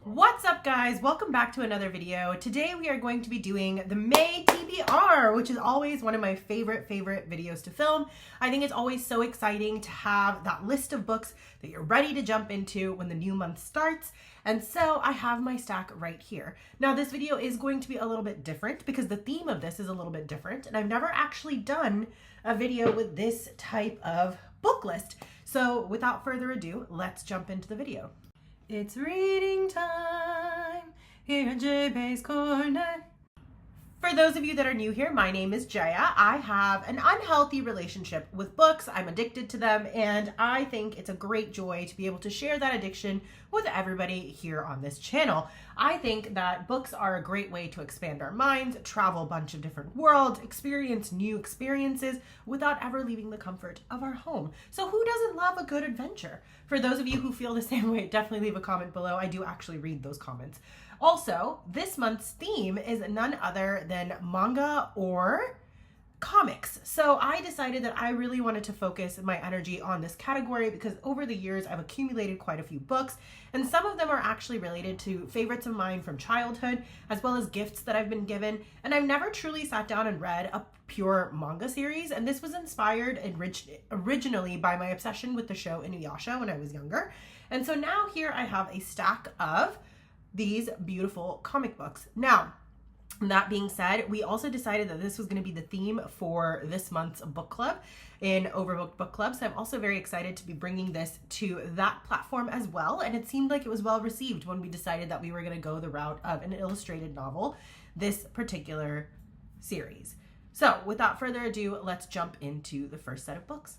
What's up, guys? Welcome back to another video. Today we are going to be doing the May TBR, which is always one of my favorite videos to film. I think it's always so exciting to have that list of books that you're ready to jump into when the new month starts. And so I have my stack right here. Now this video is going to be a little bit different because the theme of this is a little bit different, and I've never actually done a video with this type of book list. So without further ado, let's jump into the video. It's reading time here at J-Bay's Corner. For those of you that are new here, my name is Jaya. I have an unhealthy relationship with books. I'm addicted to them, and I think it's a great joy to be able to share that addiction with everybody here on this channel. I think that books are a great way to expand our minds, travel a bunch of different worlds, experience new experiences without ever leaving the comfort of our home. So who doesn't love a good adventure? For those of you who feel the same way, definitely leave a comment below. I do actually read those comments. Also, this month's theme is none other than manga or comics. So I decided that I really wanted to focus my energy on this category because over the years I've accumulated quite a few books, and some of them are actually related to favorites of mine from childhood, as well as gifts that I've been given. And I've never truly sat down and read a pure manga series, and this was inspired originally by my obsession with the show Inuyasha when I was younger. And so now here I have a stack of these beautiful comic books. Now, that being said, we also decided that this was going to be the theme for this month's book club in Overbooked Book Club. So I'm also very excited to be bringing this to that platform as well. And it seemed like it was well received when we decided that we were going to go the route of an illustrated novel, this particular series. So without further ado, let's jump into the first set of books.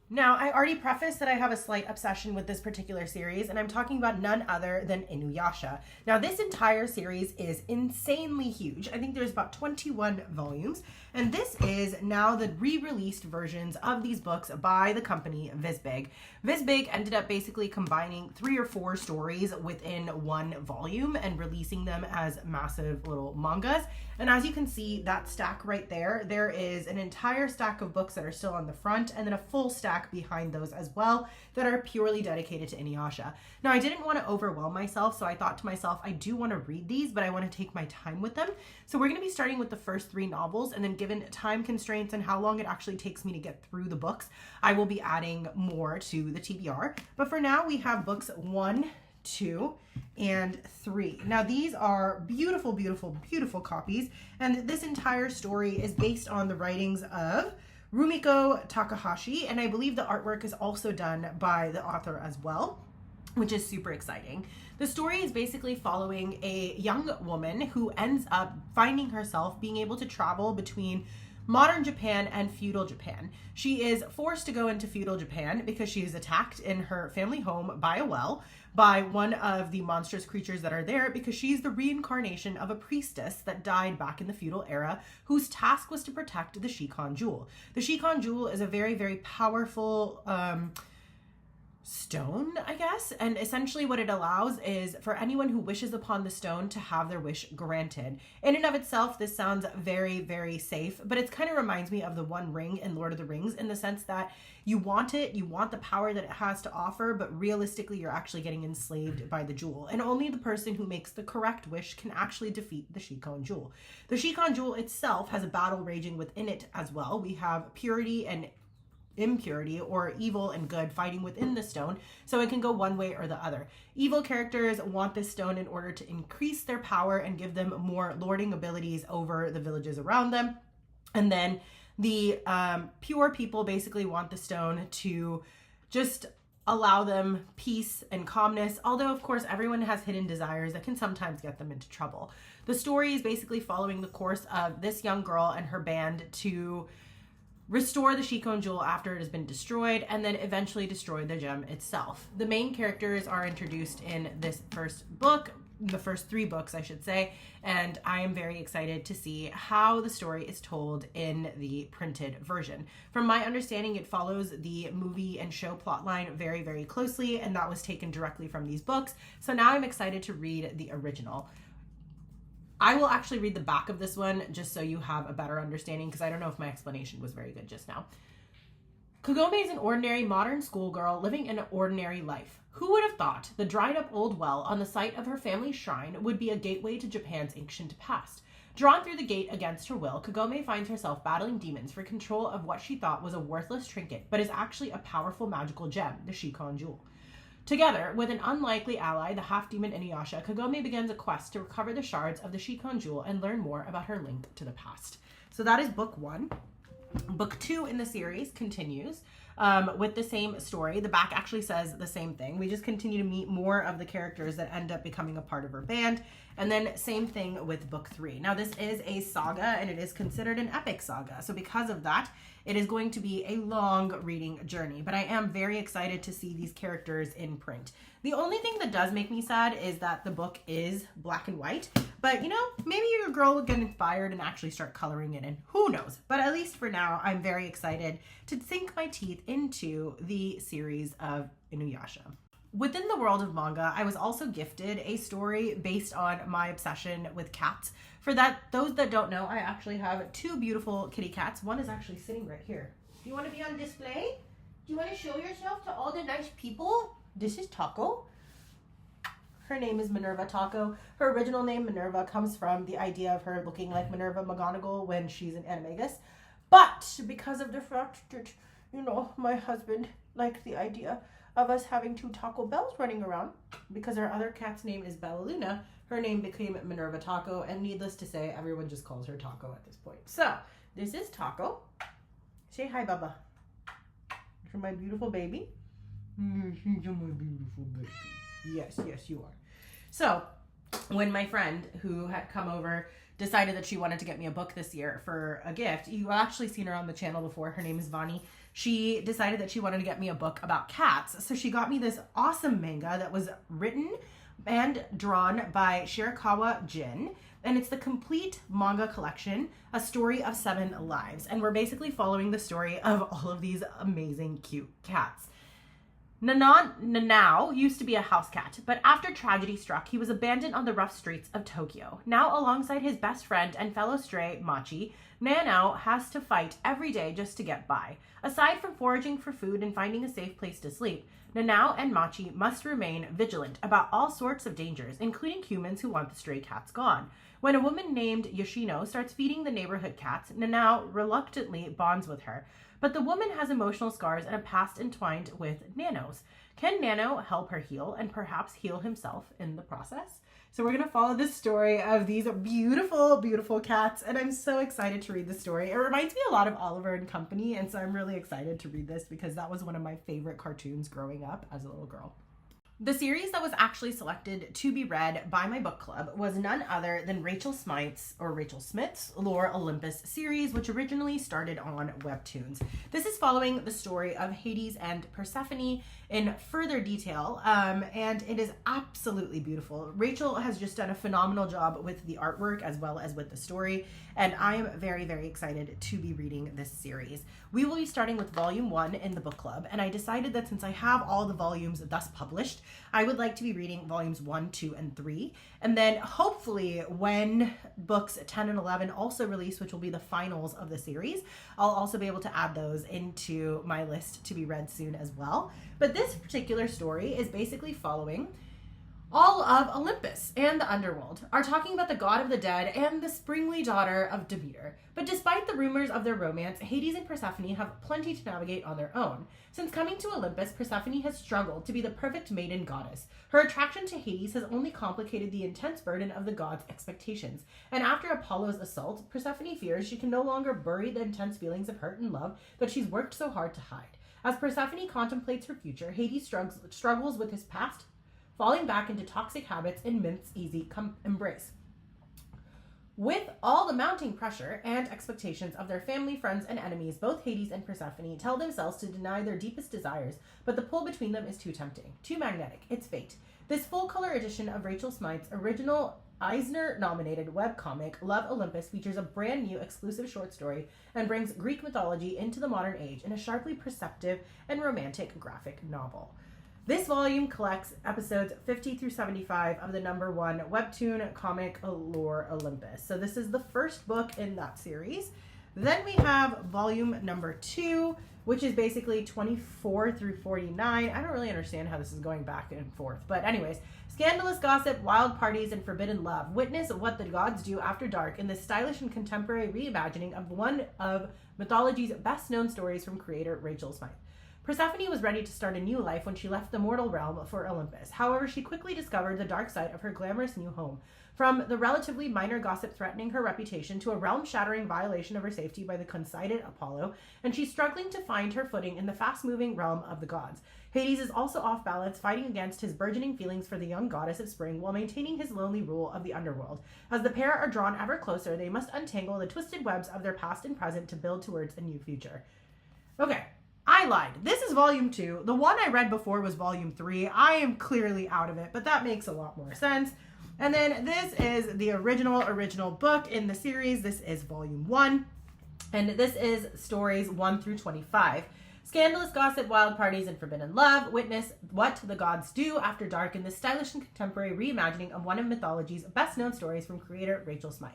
Now, I already prefaced that I have a slight obsession with this particular series, and I'm talking about none other than Inuyasha. Now, this entire series is insanely huge. I think there's about 21 volumes, and this is now the re-released versions of these books by the company Visbig. Visbig ended up basically combining 3 or 4 stories within one volume and releasing them as massive little mangas. And as you can see, that stack right there, there is an entire stack of books that are still on the front, and then a full stack behind those as well that are purely dedicated to Inuyasha. Now, I didn't want to overwhelm myself, so I thought to myself, I do want to read these, but I want to take my time with them. So we're going to be starting with the first 3 novels, and then given time constraints and how long it actually takes me to get through the books, I will be adding more to the TBR. But for now, we have books 1, 2, and 3. Now these are beautiful, beautiful, beautiful copies, and this entire story is based on the writings of Rumiko Takahashi, and I believe the artwork is also done by the author as well, which is super exciting. The story is basically following a young woman who ends up finding herself being able to travel between modern Japan and feudal Japan. She is forced to go into feudal Japan because she is attacked in her family home by a well by one of the monstrous creatures that are there, because she's the reincarnation of a priestess that died back in the feudal era, whose task was to protect the Shikon Jewel. The Shikon Jewel is a very, very powerful stone, I guess, and essentially what it allows is for anyone who wishes upon the stone to have their wish granted. In and of itself, this sounds very, very safe, but it kind of reminds me of the One Ring in Lord of the Rings, in the sense that you want it, you want the power that it has to offer, but realistically you're actually getting enslaved by the jewel, and only the person who makes the correct wish can actually defeat the Shikon Jewel. The Shikon Jewel itself has a battle raging within it as well. We have purity and impurity, or evil and good, fighting within the stone, so it can go one way or the other. Evil characters want this stone in order to increase their power and give them more lording abilities over the villages around them, and then the pure people basically want the stone to just allow them peace and calmness, although of course everyone has hidden desires that can sometimes get them into trouble. The story is basically following the course of this young girl and her band to restore the Shikon Jewel after it has been destroyed, and then eventually destroy the gem itself. The main characters are introduced in this first book, the first 3 books I should say, and I am very excited to see how the story is told in the printed version. From my understanding, it follows the movie and show plotline very, very closely, and that was taken directly from these books. So now I'm excited to read the original. I will actually read the back of this one just so you have a better understanding, because I don't know if my explanation was very good just now. Kagome is an ordinary modern schoolgirl living an ordinary life. Who would have thought the dried-up old well on the site of her family's shrine would be a gateway to Japan's ancient past? Drawn through the gate against her will, Kagome finds herself battling demons for control of what she thought was a worthless trinket, but is actually a powerful magical gem, the Shikon Jewel. Together with an unlikely ally, the half-demon Inuyasha, Kagome begins a quest to recover the shards of the Shikon Jewel and learn more about her link to the past. So that is book 1. Book 2 in the series continues with the same story. The back actually says the same thing. We just continue to meet more of the characters that end up becoming a part of her band. And then same thing with book 3. Now this is a saga and it is considered an epic saga. So because of that, it is going to be a long reading journey, but I am very excited to see these characters in print. The only thing that does make me sad is that the book is black and white, but you know, maybe your girl will get inspired and actually start coloring it in. Who knows? But at least for now, I'm very excited to sink my teeth into the series of Inuyasha. Within the world of manga, I was also gifted a story based on my obsession with cats. For those that don't know, I actually have 2 beautiful kitty cats. One is actually sitting right here. Do you want to be on display? Do you want to show yourself to all the nice people? This is Taco. Her name is Minerva Taco. Her original name, Minerva, comes from the idea of her looking like Minerva McGonagall when she's in Animagus. But because of the fact that, you know, my husband liked the idea of us having 2 Taco Bells running around, because our other cat's name is Bella Luna, her name became Minerva Taco, and needless to say, everyone just calls her Taco at this point. So, this is Taco. Say hi, Bubba. You're my beautiful baby. You're my beautiful baby. Yes, yes, you are. So, when my friend who had come over decided that she wanted to get me a book this year for a gift, you've actually seen her on the channel before. Her name is Vani. She decided that she wanted to get me a book about cats. So she got me this awesome manga that was written and drawn by Shirakawa Jin. And it's the complete manga collection, A Story of 7 Lives. And we're basically following the story of all of these amazing, cute cats. Nanao used to be a house cat, but after tragedy struck, he was abandoned on the rough streets of Tokyo. Now, alongside his best friend and fellow stray, Machi, Nanao has to fight every day just to get by. Aside from foraging for food and finding a safe place to sleep, Nanao and Machi must remain vigilant about all sorts of dangers, including humans who want the stray cats gone. When a woman named Yoshino starts feeding the neighborhood cats, Nanao reluctantly bonds with her. But the woman has emotional scars and a past entwined with Nano's. Can Nano help her heal and perhaps heal himself in the process? So we're going to follow the story of these beautiful, beautiful cats, and I'm so excited to read the story. It reminds me a lot of Oliver and Company, and so I'm really excited to read this because that was one of my favorite cartoons growing up as a little girl. The series that was actually selected to be read by my book club was none other than Rachel Smith's Lore Olympus series, which originally started on Webtoons. This is following the story of Hades and Persephone in further detail, and it is absolutely beautiful. Rachel has just done a phenomenal job with the artwork as well as with the story, and I am very, very excited to be reading this series. We will be starting with volume 1 in the book club, and I decided that since I have all the volumes thus published, I would like to be reading volumes 1, 2, and 3, and then hopefully when books 10 and 11 also release, which will be the finals of the series, I'll also be able to add those into my list to be read soon as well. But this particular story is basically following all of Olympus and the underworld are talking about the god of the dead and the springly daughter of Demeter. But despite the rumors of their romance, Hades and Persephone have plenty to navigate on their own. Since coming to Olympus, Persephone has struggled to be the perfect maiden goddess. Her attraction to Hades has only complicated the intense burden of the god's expectations. And after Apollo's assault, Persephone fears she can no longer bury the intense feelings of hurt and love that she's worked so hard to hide. As Persephone contemplates her future, Hades struggles with his past, falling back into toxic habits in Minth's easy embrace. With all the mounting pressure and expectations of their family, friends, and enemies, both Hades and Persephone tell themselves to deny their deepest desires, but the pull between them is too tempting, too magnetic. It's fate. This full-color edition of Rachel Smythe's original Eisner-nominated webcomic, Love Olympus, features a brand new exclusive short story and brings Greek mythology into the modern age in a sharply perceptive and romantic graphic novel. This volume collects episodes 50 through 75 of the #1 webtoon comic Lore Olympus. So this is the first book in that series. Then we have volume number 2, which is basically 24 through 49. I don't really understand how this is going back and forth. But anyways, scandalous gossip, wild parties, and forbidden love. Witness what the gods do after dark in this stylish and contemporary reimagining of one of mythology's best-known stories from creator Rachel Smythe. Persephone was ready to start a new life when she left the mortal realm for Olympus. However, she quickly discovered the dark side of her glamorous new home. From the relatively minor gossip threatening her reputation to a realm-shattering violation of her safety by the conceited Apollo, and she's struggling to find her footing in the fast-moving realm of the gods. Hades is also off balance, fighting against his burgeoning feelings for the young goddess of spring while maintaining his lonely rule of the underworld. As the pair are drawn ever closer, they must untangle the twisted webs of their past and present to build towards a new future. Okay, I lied. This is volume 2. The one I read before was volume 3. I am clearly out of it, but that makes a lot more sense. And then this is the original book in the series. This is volume 1. And this is stories 1 through 25. Scandalous gossip, wild parties, and forbidden love. Witness what the gods do after dark in this stylish and contemporary reimagining of one of mythology's best-known stories from creator Rachel Smythe.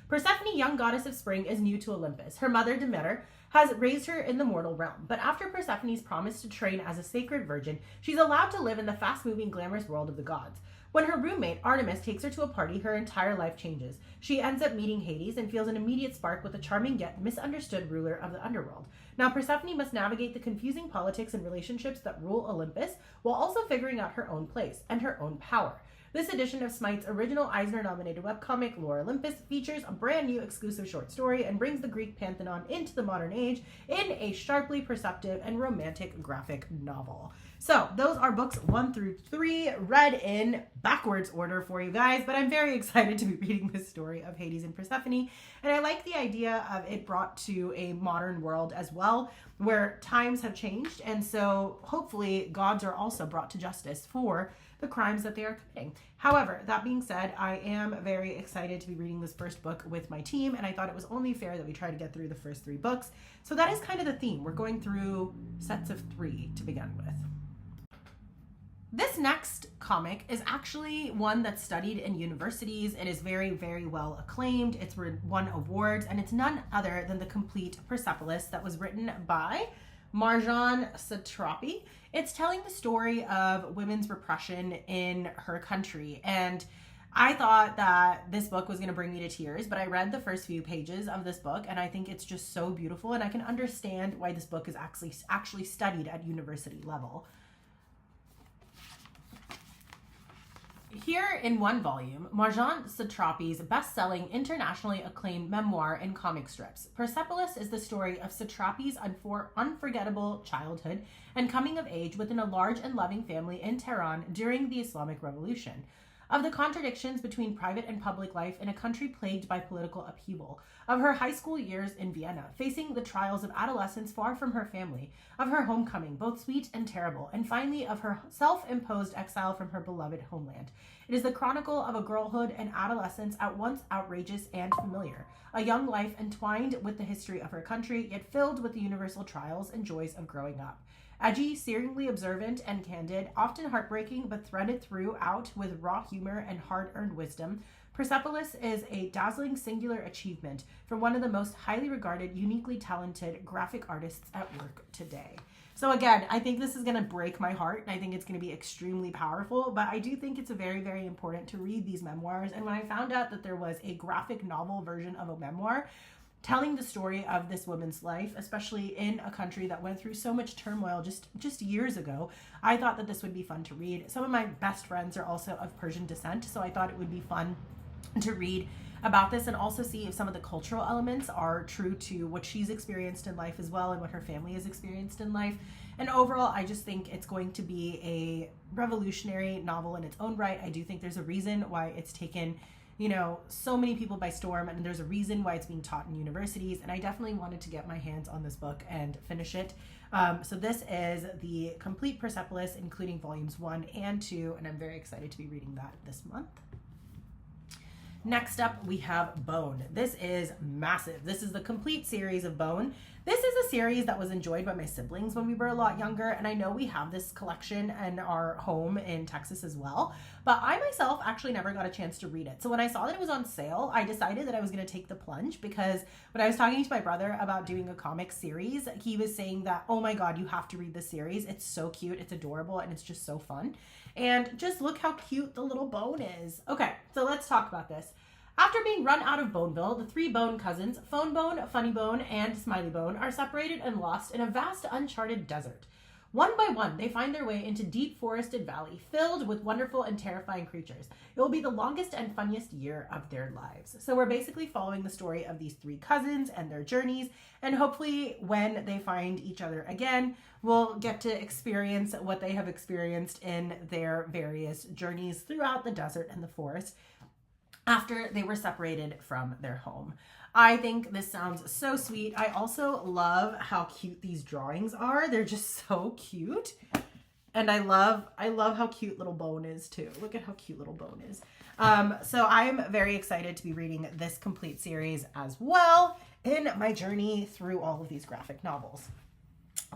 Persephone, young goddess of spring, is new to Olympus. Her mother, Demeter, has raised her in the mortal realm. But after Persephone's promise to train as a sacred virgin, she's allowed to live in the fast-moving, glamorous world of the gods. When her roommate, Artemis, takes her to a party, her entire life changes. She ends up meeting Hades and feels an immediate spark with the charming yet misunderstood ruler of the underworld. Now, Persephone must navigate the confusing politics and relationships that rule Olympus, while also figuring out her own place and her own power. This edition of Smythe's original Eisner-nominated webcomic, Lore Olympus, features a brand new exclusive short story and brings the Greek pantheon into the modern age in a sharply perceptive and romantic graphic novel. So those are books 1 through 3, read in backwards order for you guys, but I'm very excited to be reading this story of Hades and Persephone, and I like the idea of it brought to a modern world as well, where times have changed, and so hopefully gods are also brought to justice for the crimes that they are committing. However, that being said, I am very excited to be reading this first book with my team, and I thought it was only fair that we try to get through the first 3 books. So that is kind of the theme. We're going through sets of 3 to begin with. This next comic is actually one that's studied in universities. It is very, very well acclaimed. It's won awards, and it's none other than the complete Persepolis that was written by Marjori Sartapi. It's telling the story of women's repression in her country, and I thought that this book was going to bring me to tears, but I read the first few pages of this book, and I think it's just so beautiful, and I can understand why this book is actually studied at university level. Here in one volume, Marjori Sartapi's best-selling, internationally acclaimed memoir and comic strips. Persepolis is the story of Sartapi's unforgettable childhood and coming of age within a large and loving family in Tehran during the Islamic Revolution. Of the contradictions between private and public life in a country plagued by political upheaval, of her high school years in Vienna, facing the trials of adolescence far from her family, of her homecoming, both sweet and terrible, and finally of her self-imposed exile from her beloved homeland. It is the chronicle of a girlhood and adolescence at once outrageous and familiar, a young life entwined with the history of her country, yet filled with the universal trials and joys of growing up. Edgy, searingly observant and candid, often heartbreaking but threaded throughout with raw humor and hard-earned wisdom, Persepolis is a dazzling singular achievement from one of the most highly regarded, uniquely talented graphic artists at work today. So again, I think this is going to break my heart, and I think it's going to be extremely powerful, but I do think it's very, very important to read these memoirs. And when I found out that there was a graphic novel version of a memoir telling the story of this woman's life, especially in a country that went through so much turmoil just years ago, I thought that this would be fun to read. Some of my best friends are also of Persian descent, so I thought it would be fun to read about this and also see if some of the cultural elements are true to what she's experienced in life as well and what her family has experienced in life. And overall, I just think it's going to be a revolutionary novel in its own right. I do think there's a reason why it's taken, you know, so many people by storm, and there's a reason why it's being taught in universities, and I definitely wanted to get my hands on this book and finish it. So this is the complete Persepolis, including volumes 1 and 2, and I'm very excited to be reading that this month. Next up, we have Bone. This is massive. This is the complete series of Bone. This is a series that was enjoyed by my siblings when we were a lot younger, and I know we have this collection in our home in Texas as well, but I myself actually never got a chance to read it. So when I saw that it was on sale, I decided that I was going to take the plunge, because when I was talking to my brother about doing a comic series, he was saying that, oh my God, you have to read this series. It's so cute, it's adorable, and it's just so fun. And just look how cute the little Bone is. Okay, so let's talk about this. After being run out of Boneville, the three Bone cousins, Phone Bone, Funny Bone, and Smiley Bone, are separated and lost in a vast uncharted desert. One by one, they find their way into deep forested valley filled with wonderful and terrifying creatures. It will be the longest and funniest year of their lives. So we're basically following the story of these three cousins and their journeys, and hopefully when they find each other again, we'll get to experience what they have experienced in their various journeys throughout the desert and the forest after they were separated from their home. I think this sounds so sweet. I also love how cute these drawings are. They're just so cute. And I love how cute little Bone is too. Look at how cute little Bone is. So I'm very excited to be reading this complete series as well in my journey through all of these graphic novels.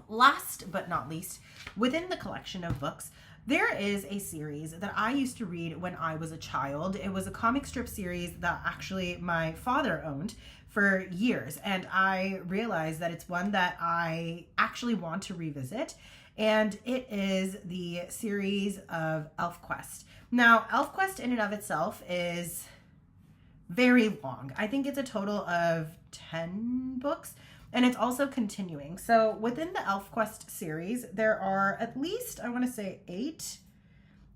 Last but not least, within the collection of books, there is a series that I used to read when I was a child. It was a comic strip series that actually my father owned for years, and I realized that it's one that I actually want to revisit, and it is the series of ElfQuest. Now, ElfQuest in and of itself is very long. I think it's a total of 10 books. And it's also continuing. So within the ElfQuest series, there are at least, I want to say 8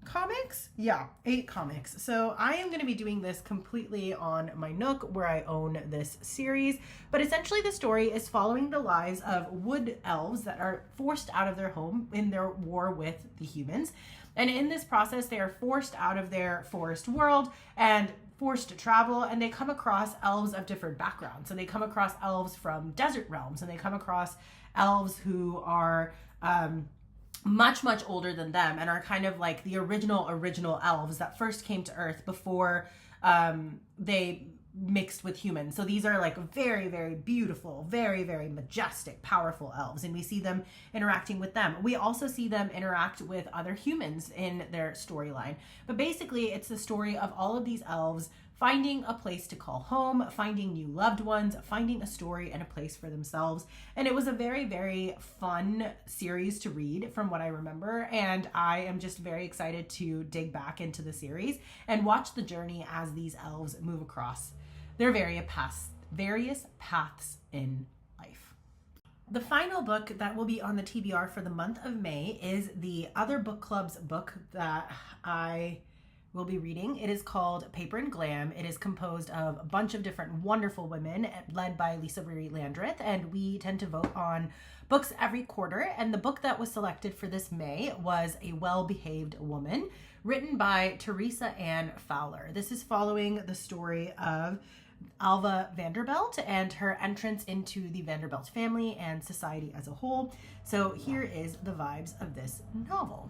comics. Yeah, 8 comics. So I am going to be doing this completely on my Nook where I own this series. But essentially the story is following the lives of wood elves that are forced out of their home in their war with the humans. And in this process, they are forced out of their forest world and forced to travel, and they come across elves of different backgrounds. So they come across elves from desert realms, and they come across elves who are much, much older than them and are kind of like the original elves that first came to Earth before they mixed with humans. So these are like very, very beautiful, very, very majestic, powerful elves, and we see them interacting with them. We also see them interact with other humans in their storyline. But basically, it's the story of all of these elves finding a place to call home, finding new loved ones, finding a story and a place for themselves. And it was a very, very fun series to read from what I remember. And I am just very excited to dig back into the series and watch the journey as these elves move across their various paths in life. The final book that will be on the TBR for the month of May is the Other Book Club's book that I will be reading. It is called Paper and Glam. It is composed of a bunch of different wonderful women led by Lisa Marie Landreth, and we tend to vote on books every quarter. And the book that was selected for this May was A Well-Behaved Woman, written by Theresa Ann Fowler. This is following the story of Alva Vanderbilt and her entrance into the Vanderbilt family and society as a whole. So here is the vibes of this novel.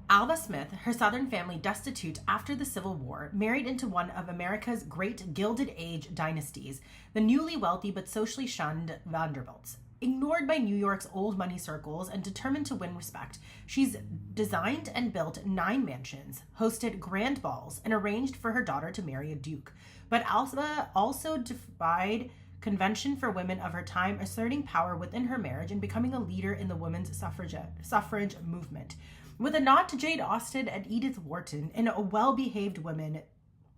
Alva Smith, her Southern family destitute after the Civil War, married into one of America's great Gilded Age dynasties, the newly wealthy but socially shunned Vanderbilts. Ignored by New York's old money circles and determined to win respect, she's designed and built 9 mansions, hosted grand balls, and arranged for her daughter to marry a duke. But Alva also defied convention for women of her time, asserting power within her marriage and becoming a leader in the women's suffrage movement. With a nod to Jane Austen and Edith Wharton in A Well-Behaved Woman,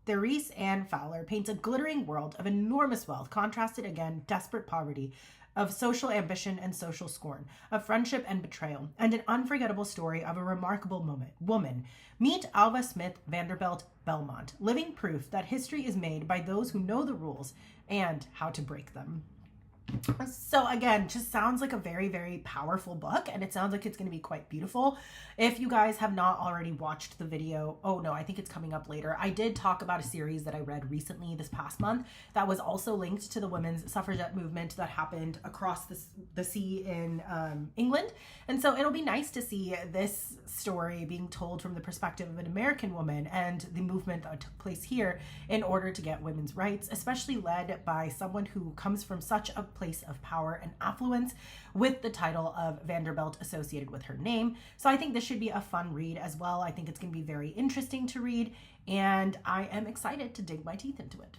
Therese Ann Fowler paints a glittering world of enormous wealth, contrasted against desperate poverty, of social ambition and social scorn, of friendship and betrayal, and an unforgettable story of a remarkable woman. Meet Alva Smith Vanderbilt Belmont, living proof that history is made by those who know the rules and how to break them. So again, just sounds like a very, very powerful book, and it sounds like it's going to be quite beautiful. If you guys have not already watched the video, oh no, I think it's coming up later. I did talk about a series that I read recently this past month that was also linked to the women's suffragette movement that happened across the sea in England. And so it'll be nice to see this story being told from the perspective of an American woman and the movement that took place here in order to get women's rights, especially led by someone who comes from such a place of power and affluence with the title of Vanderbilt associated with her name. So I think this should be a fun read as well. I think it's going to be very interesting to read, and I am excited to dig my teeth into it.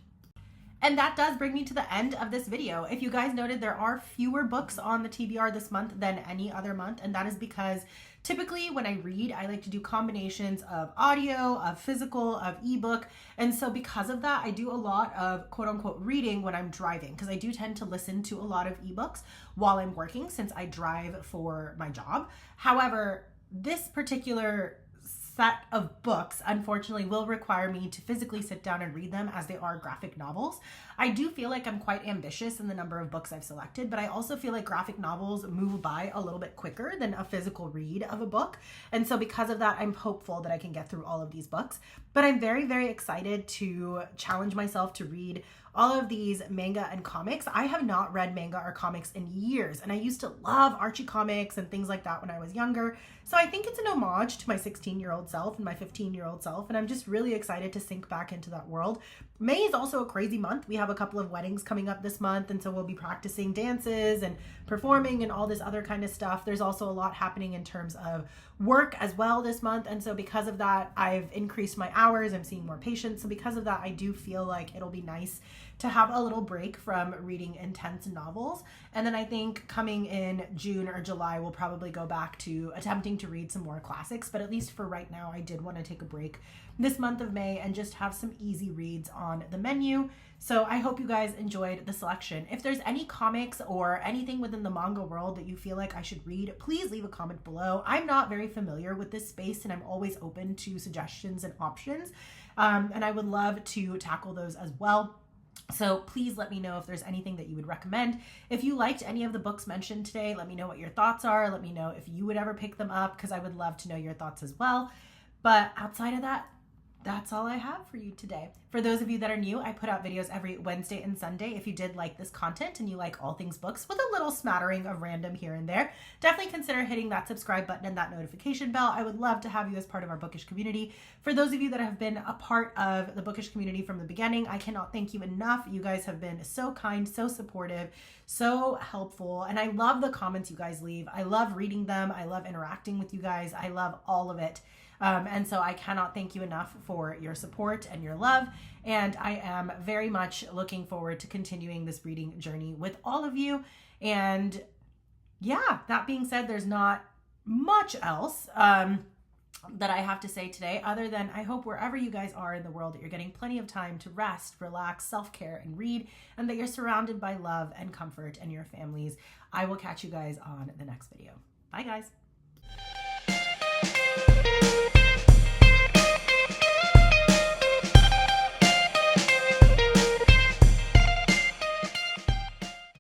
And that does bring me to the end of this video. If you guys noted, there are fewer books on the TBR this month than any other month, and that is because typically when I read, I like to do combinations of audio, of physical, of ebook, and so because of that, I do a lot of quote-unquote reading when I'm driving, because I do tend to listen to a lot of ebooks while I'm working since I drive for my job. However, this particular set of books unfortunately will require me to physically sit down and read them, as they are graphic novels. I do feel like I'm quite ambitious in the number of books I've selected, but I also feel like graphic novels move by a little bit quicker than a physical read of a book. And so because of that, I'm hopeful that I can get through all of these books. But I'm very, very excited to challenge myself to read all of these manga and comics. I have not read manga or comics in years, and I used to love Archie comics and things like that when I was younger. So I think it's an homage to my 16-year-old self and my 15-year-old self, and I'm just really excited to sink back into that world. May is also a crazy month. We have a couple of weddings coming up this month, and so we'll be practicing dances and performing and all this other kind of stuff. There's also a lot happening in terms of work as well this month, and so because of that, I've increased my hours. I'm seeing more patients, so because of that, I do feel like it'll be nice to have a little break from reading intense novels. And then I think coming in June or July, we'll probably go back to attempting to read some more classics, but at least for right now, I did want to take a break this month of May and just have some easy reads on the menu. So I hope you guys enjoyed the selection. If there's any comics or anything within the manga world that you feel like I should read, please leave a comment below. I'm not very familiar with this space, and I'm always open to suggestions and options. And I would love to tackle those as well. So please let me know if there's anything that you would recommend. If you liked any of the books mentioned today, let me know what your thoughts are. Let me know if you would ever pick them up, because I would love to know your thoughts as well. But outside of that, that's all I have for you today. For those of you that are new, I put out videos every Wednesday and Sunday. If you did like this content and you like all things books with a little smattering of random here and there, definitely consider hitting that subscribe button and that notification bell. I would love to have you as part of our bookish community. For those of you that have been a part of the bookish community from the beginning, I cannot thank you enough. You guys have been so kind, so supportive, so helpful, and I love the comments you guys leave. I love reading them. I love interacting with you guys. I love all of it. And so I cannot thank you enough for your support and your love. And I am very much looking forward to continuing this reading journey with all of you. And yeah, that being said, there's not much else that I have to say today, other than I hope wherever you guys are in the world that you're getting plenty of time to rest, relax, self-care, and read, and that you're surrounded by love and comfort and your families. I will catch you guys on the next video. Bye, guys.